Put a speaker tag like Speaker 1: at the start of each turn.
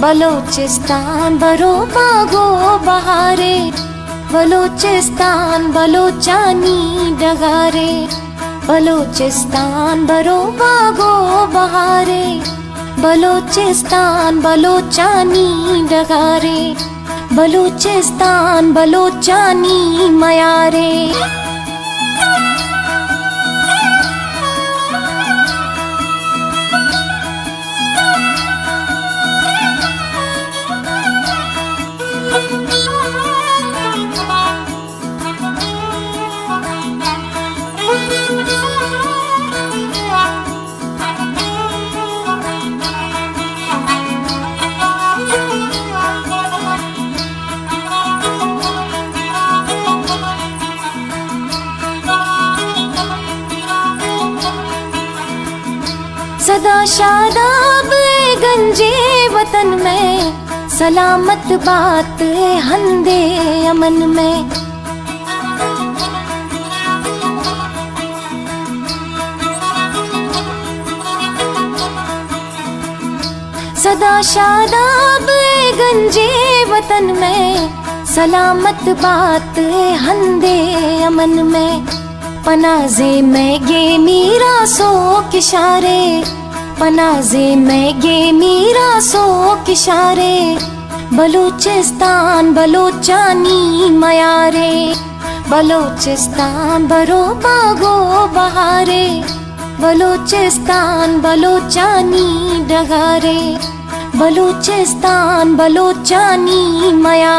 Speaker 1: बलोचिस्तान बरो बागो बहारे, बलोचिस्तान बलोचानी डगारे, बलोचिस्तान बरो बागो बहारे, बलोचिस्तान बलोचानी डगारे, बलूचिस्तान बलोचानी मयारे। सदा शादाब ए गंजे वतन में, सलामत बात ए हंदे अमन में। सदा शादाब ए गंजे वतन में, सलामत बात ए हंदे अमन में। पनाज़े में गे मीरा सो किशारे, पनाज़े में गे मीरा सो किशारे, बलूचिस्तान बलोचानी मयारे, बलोचिस्तान बरो बागो बहारे, बलूचिस्तान बलोचानी डगारे, बलूचिस्तान बलोचानी मयारे।